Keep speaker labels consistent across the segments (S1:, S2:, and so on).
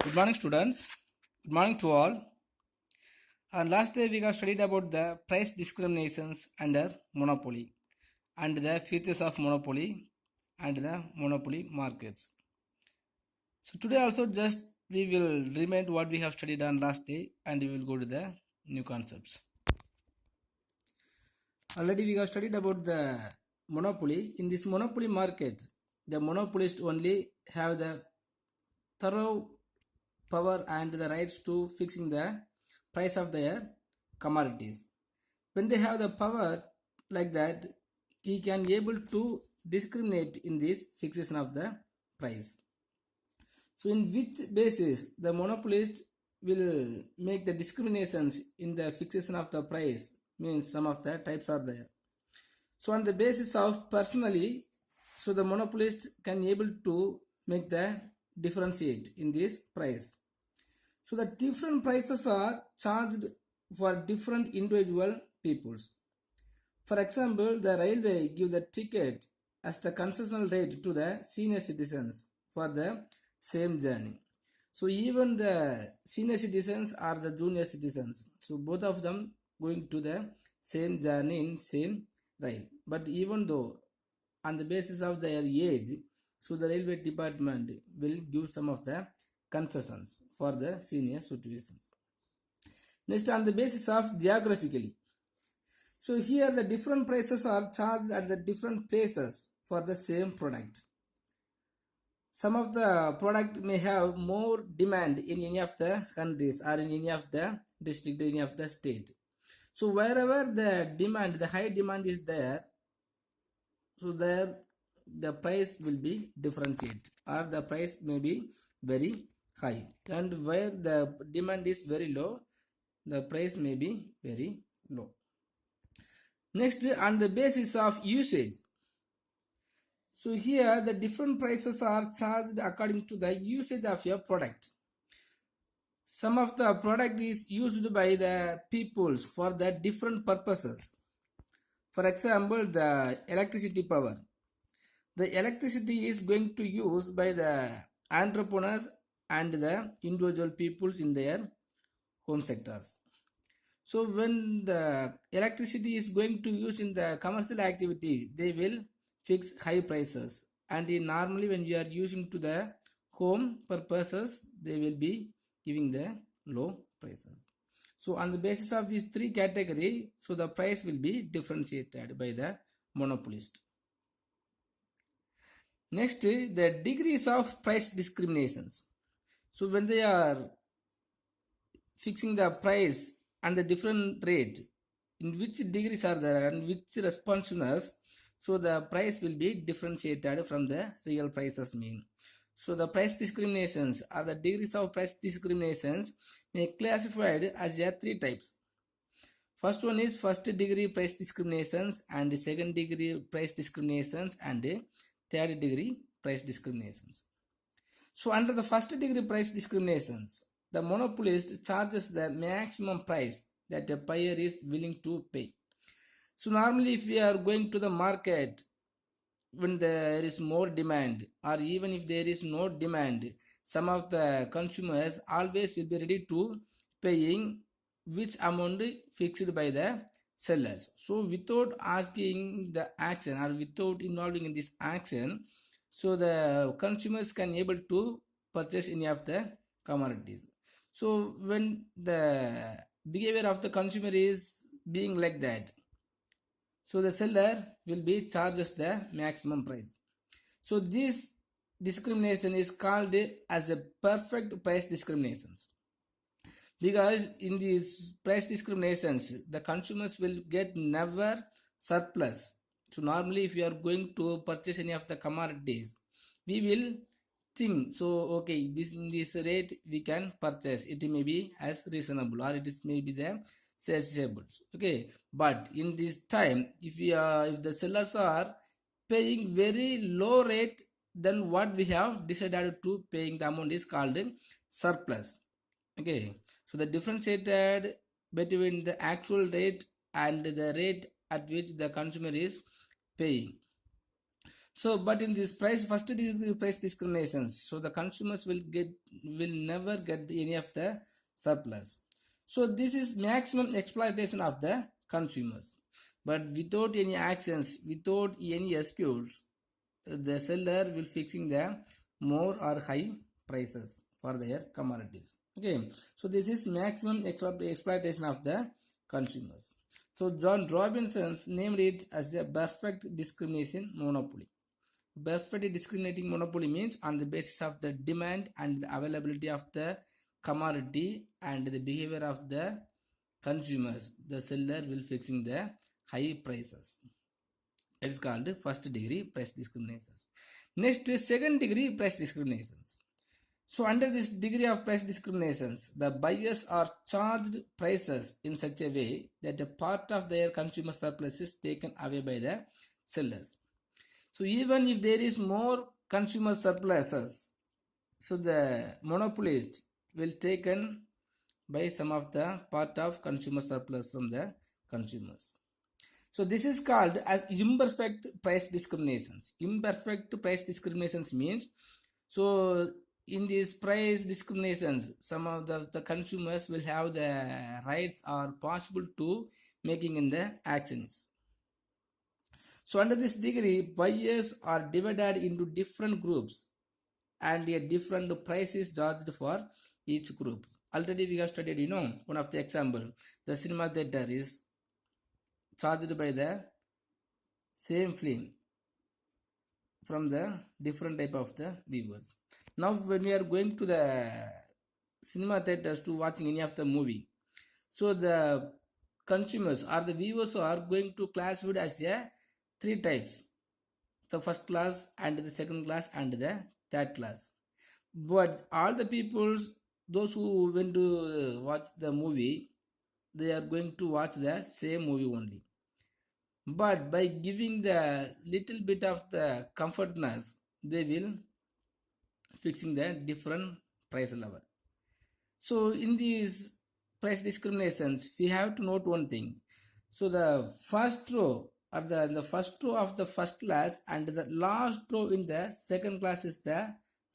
S1: Good morning, students. Good morning to all. Last day we have studied about the price discriminations under monopoly and the features of monopoly and the monopoly markets. So today also just we will remind what we have studied on last day and we will go to the new concepts. Already we have studied about the monopoly. In this monopoly market, the monopolist only have the thorough power and the rights to fixing the price of their commodities. When they have the power like that, he can able to discriminate in this fixation of the price. So in which basis the monopolist will make the discriminations in the fixation of the price, means some of the types are there. So on the basis of personally, so the monopolist can able to make the differentiate in this price. So the different prices are charged for different individual peoples. For example, the railway give the ticket as the concessional rate to the senior citizens for the same journey. So even the senior citizens are the junior citizens. So both of them going to the same journey in same rail. But even though on the basis of their age, so the railway department will give some of the concessions for the senior citizens. Next, on the basis of geographically. So here the different prices are charged at the different places for the same product. Some of the product may have more demand in any of the countries or in any of the district, any of the state. So wherever the demand, the high demand is there, so there the price will be differentiate or the price may be very high, and where the demand is very low, the price may be very low. Next, on the basis of usage. So here the different prices are charged according to the usage of your product. Some of the product is used by the peoples for the different purposes. For example, the electricity power. The electricity is going to use by the entrepreneurs and the individual peoples in their home sectors. So when the electricity is going to use in the commercial activity, they will fix high prices. And normally when you are using to the home purposes, they will be giving the low prices. So on the basis of these three categories, so the price will be differentiated by the monopolist. Next, the degrees of price discriminations. So when they are fixing the price and the different rate, in which degrees are there and which responsiveness, so the price will be differentiated from the real prices mean. So the price discriminations or the degrees of price discriminations may classified as three types. First one is first degree price discriminations, and second degree price discriminations, and third degree price discriminations. So under the first degree price discriminations, the monopolist charges the maximum price that a buyer is willing to pay. So normally if we are going to the market when there is more demand, or even if there is no demand, some of the consumers always will be ready to paying which amount fixed by the sellers. So without asking the action or without involving in this action, so the consumers can able to purchase any of the commodities. So when the behavior of the consumer is being like that, so the seller will be charges the maximum price. So this discrimination is called as a perfect price discriminations, because in these price discriminations the consumers will get never surplus. So normally if you are going to purchase any of the commodities, we will think, so okay, this rate we can purchase, it may be as reasonable or it is maybe the searchable. Okay, but in this time if the sellers are paying very low rate than what we have decided to paying, the amount is called surplus. Okay, so the differentiated between the actual rate and the rate at which the consumer is paying. So, but in this first degree price discriminations, so the consumers will never get any of the surplus. So this is maximum exploitation of the consumers. But without any actions, without any excuse, the seller will fixing the more or high prices for their commodities. Okay, so this is maximum exploitation of the consumers. So John Robinson's named it as a perfect discrimination monopoly. Perfectly discriminating monopoly means on the basis of the demand and the availability of the commodity and the behavior of the consumers, the seller will fixing the high prices. It is called first degree price discriminations. Next, second degree price discriminations. So under this degree of price discriminations, the buyers are charged prices in such a way that a part of their consumer surplus is taken away by the sellers. So even if there is more consumer surpluses, so the monopolist will taken by some of the part of consumer surplus from the consumers. So this is called as imperfect price discriminations. Imperfect price discriminations means, so in these price discriminations, some of the consumers will have the rights or possible to making in the actions. So under this degree, buyers are divided into different groups and a different price is charged for each group. Already we have studied, one of the example, the cinema theater is charged by the same film from the different type of the viewers. Now when we are going to the cinema theaters to watching any of the movie, so the consumers or the viewers are going to classified as a three types: the first class and the second class and the third class. But all the people, those who went to watch the movie, they are going to watch the same movie only. But by giving the little bit of the comfortness, they will fixing the different price level. So in these price discriminations, we have to note one thing. So the first row or the first row of the first class and the last row in the second class is the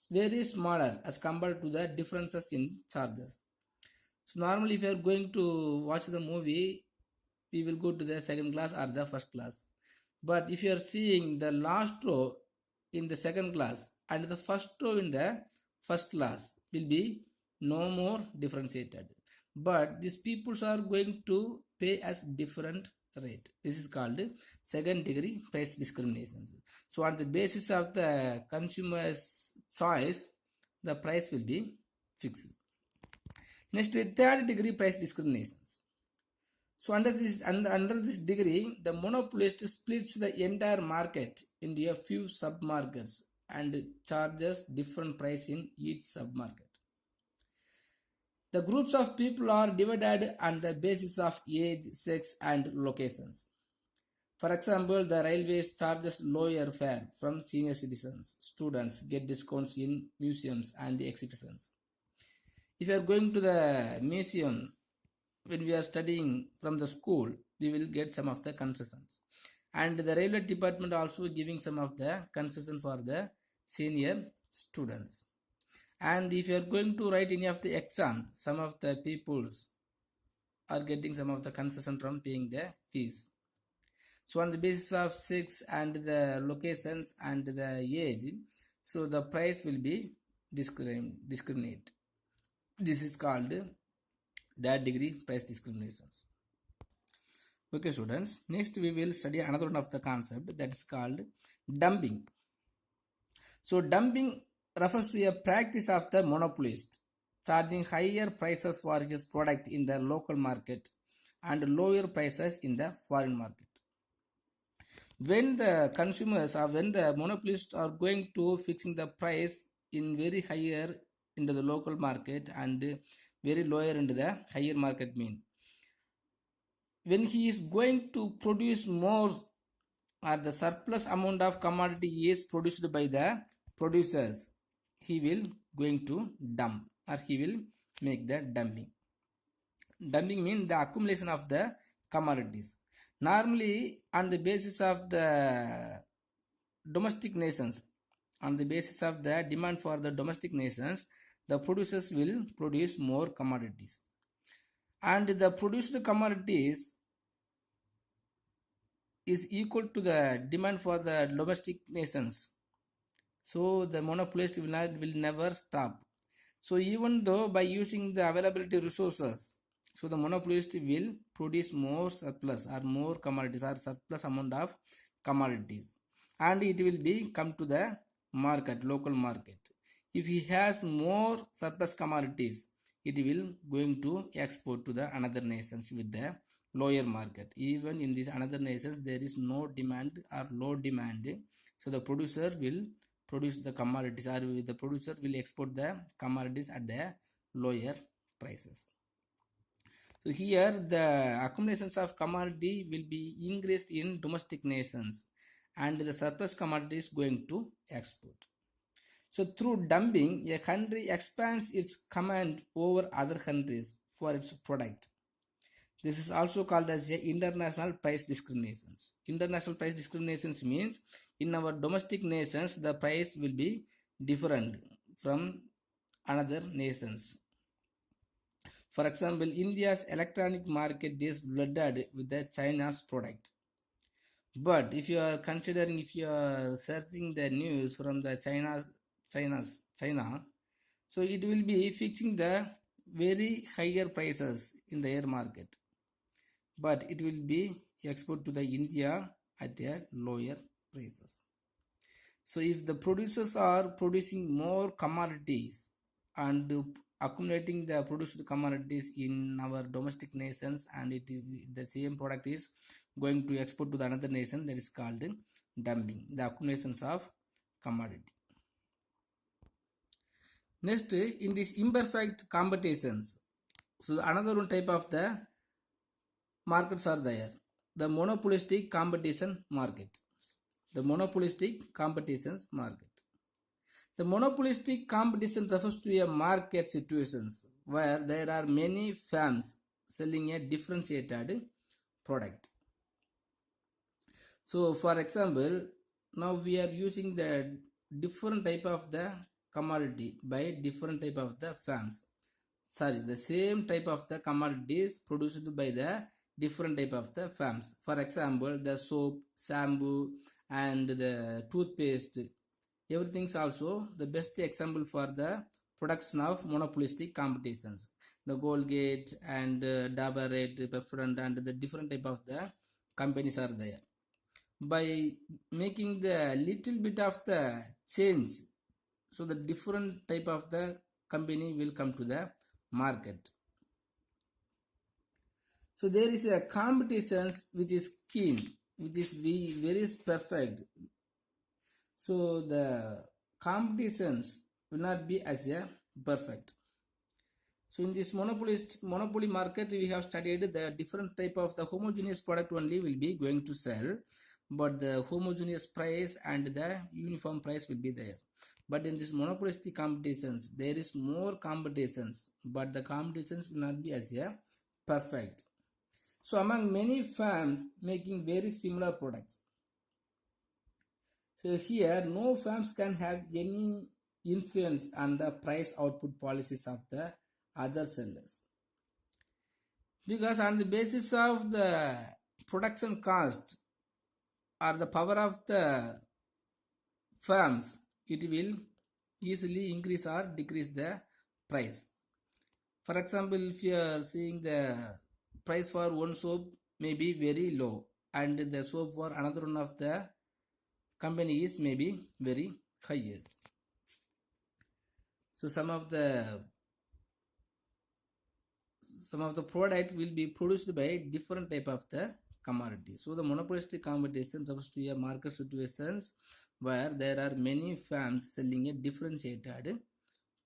S1: very smaller as compared to the differences in charges. So normally if you are going to watch the movie, we will go to the second class or the first class. But if you are seeing the last row in the second class and the first row in the first class will be no more differentiated. But these peoples are going to pay as different rate. This is called second degree price discrimination. So on the basis of the consumer's choice, the price will be fixed. Next, third degree price discriminations. So under this degree, the monopolist splits the entire market into a few sub-markets and charges different price in each sub-market. The groups of people are divided on the basis of age, sex and locations. For example, the railways charges lower fare from senior citizens. Students get discounts in museums and exhibitions. If you are going to the museum, when we are studying from the school, we will get some of the concessions. And the railway department also giving some of the concession for the senior students. And if you are going to write any of the exam, some of the peoples are getting some of the concession from paying the fees. So on the basis of sex and the locations and the age, so the price will be discriminate. This is called third degree price discriminations. Okay students, next we will study another one of the concept that is called dumping. So dumping refers to a practice of the monopolist charging higher prices for his product in the local market and lower prices in the foreign market. When the consumers or when the monopolists are going to fixing the price in very higher into the local market and very lower into the higher market mean, when he is going to produce more or the surplus amount of commodity is produced by the producers, he will going to dump or he will make the dumping. Dumping means the accumulation of the commodities. Normally on the basis of the domestic nations. On the basis of the demand for the domestic nations, the producers will produce more commodities. And the produced commodities is equal to the demand for the domestic nations. So the monopolist will never stop. So even though by using the availability resources, so the monopolist will produce more surplus or more commodities or surplus amount of commodities, and it will be come to the market, local market. If he has more surplus commodities, it will going to export to the another nations with the lower market. Even in these another nations there is no demand or low demand, so the producer will produce the commodities, or the producer will export the commodities at the lower prices. So here the accumulations of commodity will be increased in domestic nations, and the surplus commodity is going to export. So through dumping, a country expands its command over other countries for its product. This is also called as international price discriminations. International price discriminations means in our domestic nations the price will be different from another nations. For example, India's electronic market is flooded with the China's product. But if you are considering, if you are searching the news from the China, so it will be fixing the very higher prices in the air market, but it will be export to the India at a lower prices. So if the producers are producing more commodities and accumulating the produced commodities in our domestic nations, and it is the same product is going to export to the another nation, that is called dumping, the accumulations of commodity. Next, in this imperfect competitions, so another one type of the markets are there. The monopolistic competition market. The monopolistic competitions market. The monopolistic competition refers to a market situations where there are many firms selling a differentiated product. So for example, now we are using the different type of the commodity by different type of the firms. Sorry, the same type of the commodities produced by the different type of the firms. For example, the soap, shampoo, and the toothpaste, everything is also the best example for the production of monopolistic competitions. The Colgate and Dabur Red, Pepsodent, and the different type of the companies are there. By making the little bit of the change, so the different type of the company will come to the market. So there is a competition which is keen, which is very perfect. So the competitions will not be as a perfect. So in this monopoly market, we have studied the different type of the homogeneous product only will be going to sell, but the homogeneous price and the uniform price will be there. But in this monopolistic competitions, there is more competitions, but the competitions will not be as a perfect. So among many firms making very similar products. So here no firms can have any influence on the price output policies of the other sellers. Because on the basis of the production cost or the power of the firms, it will easily increase or decrease the price. For example, if you are seeing the price for one soap may be very low, and the soap for another one of the company is maybe very high. So some of the product will be produced by different type of the commodity. So the monopolistic competition refers to a market situations where there are many firms selling a differentiated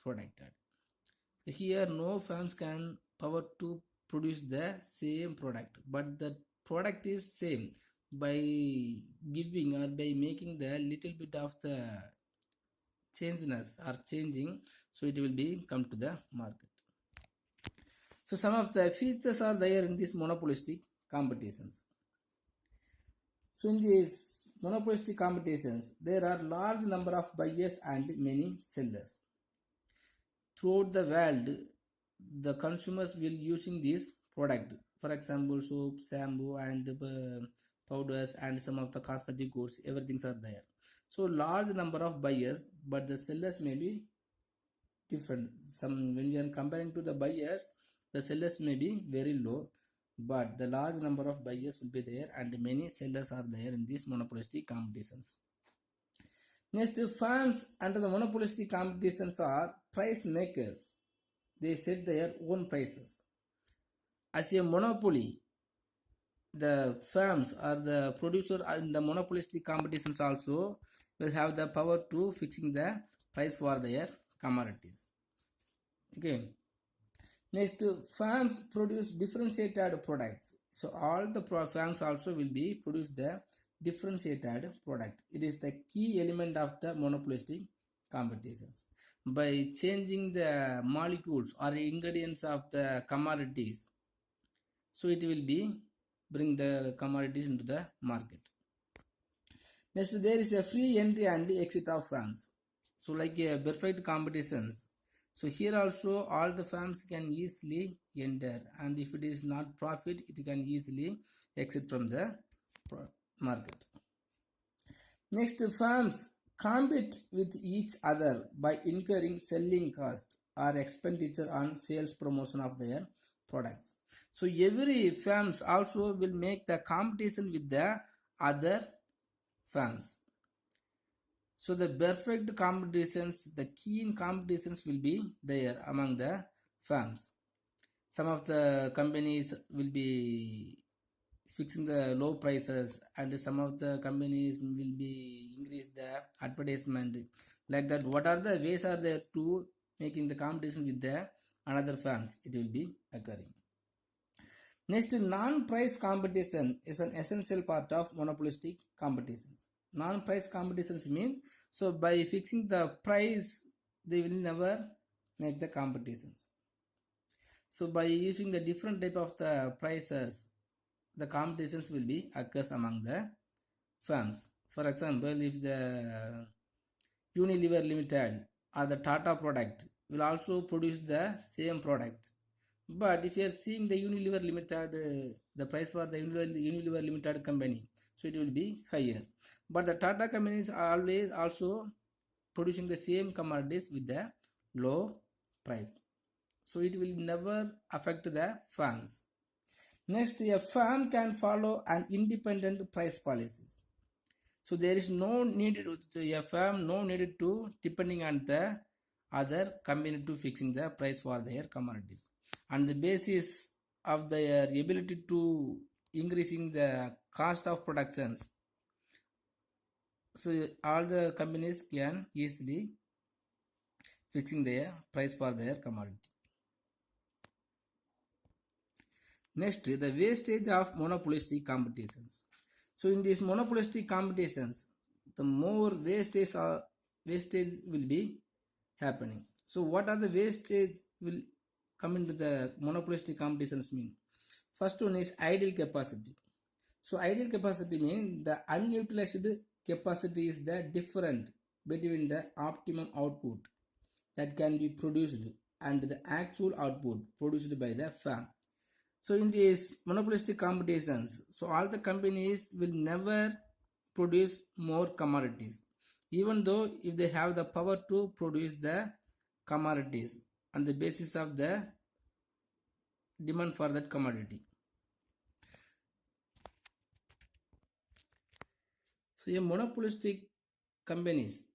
S1: product. So here no firms can power to produce the same product, but the product is same. By giving or by making the little bit of the changeness or changing, so it will be come to the market. So some of the features are there in these monopolistic competitions. So in this monopolistic competitions, there are large number of buyers and many sellers. Throughout the world, the consumers will using this product. For example, soap, shampoo, and powders, and some of the cosmetic goods. Everything are there. So large number of buyers, but the sellers may be different. Some when we are comparing to the buyers, the sellers may be very low, but the large number of buyers will be there, and many sellers are there in these monopolistic competitions. Next, firms under the monopolistic competitions are price makers. They set their own prices. As a monopoly, the firms or the producer in the monopolistic competitions also will have the power to fixing the price for their commodities. Okay. Next, firms produce differentiated products. So all the firms also will be produce the differentiated product. It is the key element of the monopolistic competitions. By changing the molecules or ingredients of the commodities, so it will be bring the commodities into the market. Next, there is a free entry and exit of firms. So like a perfect competitions. So here also all the firms can easily enter, and if it is not profit, it can easily exit from the market. Next, firms compete with each other by incurring selling cost or expenditure on sales promotion of their products. So every firms also will make the competition with the other firms. So the perfect competitions, the keen competitions will be there among the firms. Some of the companies will be fixing the low prices, and some of the companies will be increase the advertisement. Like that, what are the ways are there to making the competition with the another firms? It will be occurring. Next, non-price competition is an essential part of monopolistic competitions. Non-price competitions mean, so by fixing the price, they will never make the competitions. So by using the different type of the prices, the competitions will be occurs among the firms. For example, if the Unilever Limited or the Tata product will also produce the same product, but if you are seeing the Unilever Limited, the price for the Unilever Limited company, so it will be higher. But the Tata companies are always also producing the same commodities with the low price. So it will never affect the firms. Next, a firm can follow an independent price policies. So there is no need to a firm no needed to depending on the other company to fixing the price for their commodities. On the basis of their ability to increasing the cost of productions, so all the companies can easily fixing their price for their commodity. Next, the wastage of monopolistic competitions. So in these monopolistic competitions, the more wastage will be happening. So what are the wastage will come into the monopolistic competitions mean? First one is idle capacity. So idle capacity means the unutilized capacity is the difference between the optimum output that can be produced and the actual output produced by the firm. So in these monopolistic competitions, so all the companies will never produce more commodities, even though if they have the power to produce the commodities on the basis of the demand for that commodity. So a monopolistic companies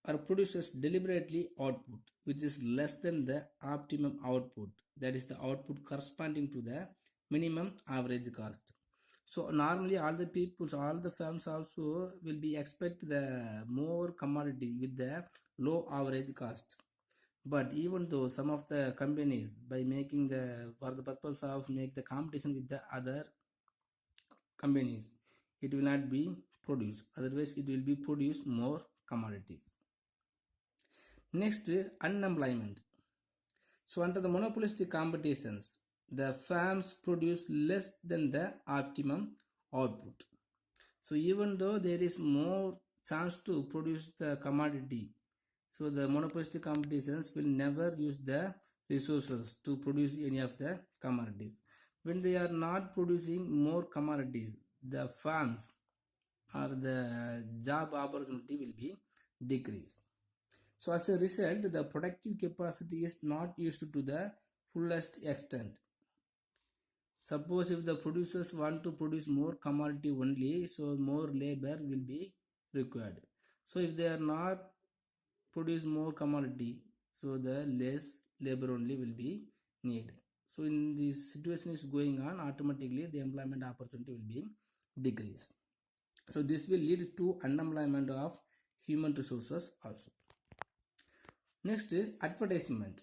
S1: or producers deliberately output which is less than the optimum output, that is the output corresponding to the minimum average cost. So normally all the firms also will be expect the more commodity with the low average cost. But even though some of the companies by making the for the purpose of make the competition with the other companies, it will not be produced, otherwise it will be produced more commodities. Next, unemployment. So under the monopolistic competitions, the firms produce less than the optimum output. So even though there is more chance to produce the commodity, so the monopolistic competitions will never use the resources to produce any of the commodities. When they are not producing more commodities, the farms or the job opportunity will be decreased. So as a result, the productive capacity is not used to the fullest extent. Suppose if the producers want to produce more commodity only, so more labor will be required. So if they are not produce more commodity, so the less labor only will be needed. So in this situation is going on, automatically the employment opportunity will be decreased. So this will lead to unemployment of human resources also. Next, advertisement.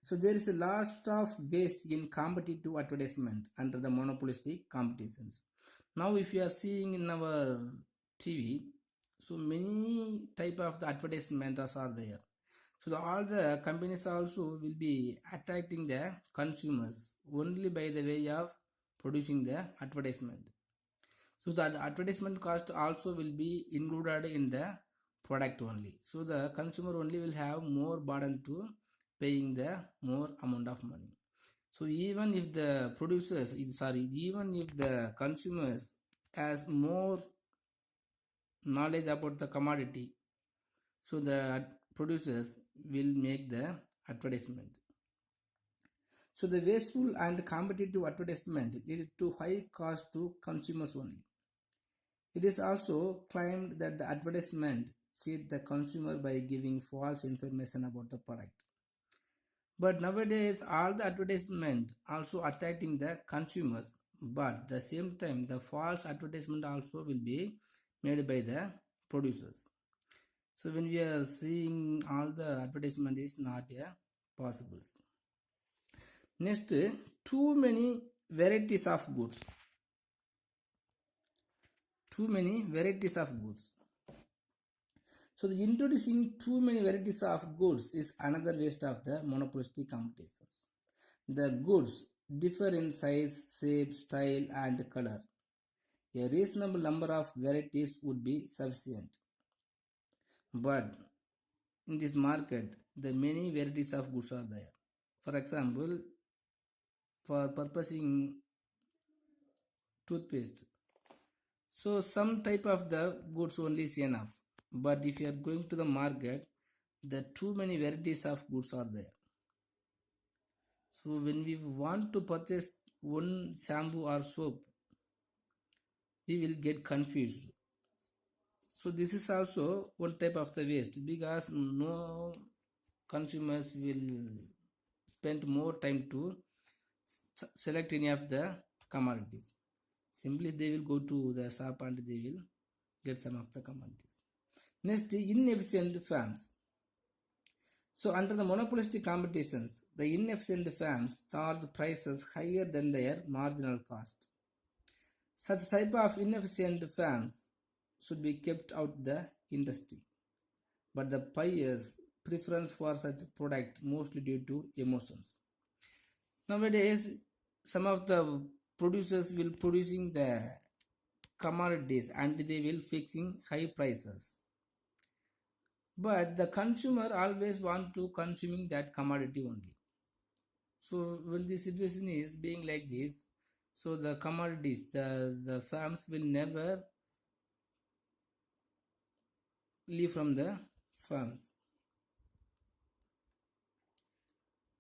S1: So there is a lot of waste in competitive advertisement under the monopolistic competitions. Now if you are seeing in our TV, so many type of the advertisements are there. So all the companies also will be attracting the consumers only by the way of producing the advertisement. So the advertisement cost also will be included in the product only. So the consumer only will have more burden to paying the more amount of money. So even if the producers, even if the consumers has more knowledge about the commodity, so the producers will make the advertisement. So the wasteful and competitive advertisement lead to high cost to consumers only. It is also claimed that the advertisement cheat the consumer by giving false information about the product. But nowadays all the advertisement also attracting the consumers, but at the same time the false advertisement also will be made by the producers. So when we are seeing all the advertisement is not possible. Next, too many varieties of goods. Too many varieties of goods. So the introducing too many varieties of goods is another waste of the monopolistic competitions. The goods differ in size, shape, style and color. A reasonable number of varieties would be sufficient. But in this market, the many varieties of goods are there. For example, for purposing toothpaste, so some type of the goods only is enough. But if you are going to the market, the too many varieties of goods are there. So when we want to purchase one shampoo or soap, we will get confused. So this is also one type of the waste, because no consumers will spend more time to select any of the commodities. Simply they will go to the shop and they will get some of the commodities. Next, inefficient firms. So under the monopolistic competitions, the inefficient firms charge prices higher than their marginal cost. Such type of inefficient firms should be kept out the industry. But the buyers' preference for such product mostly due to emotions. Nowadays, some of the producers will producing the commodities and they will fixing high prices. But the consumer always want to consuming that commodity only. So when the situation is being like this, so the commodities, the farms will never leave from the farms.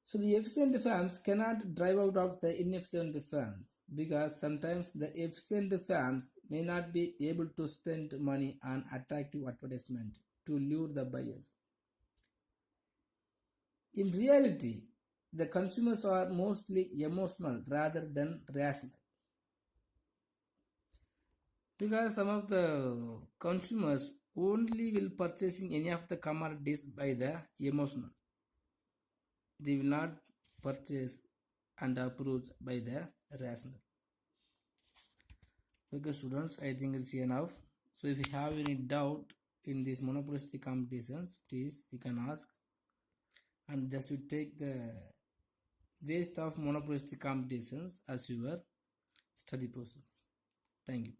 S1: So the efficient farms cannot drive out of the inefficient farms, because sometimes the efficient farms may not be able to spend money on attractive advertisement to lure the buyers. In reality, the consumers are mostly emotional rather than rational, because some of the consumers only will purchasing any of the commodities by the emotional. They will not purchase and approach by the rational. Okay students, I think it's enough. So if you have any doubt in these monopolistic competitions, please you can ask, and just to take the waste of monopolistic competitions as your study process. Thank you.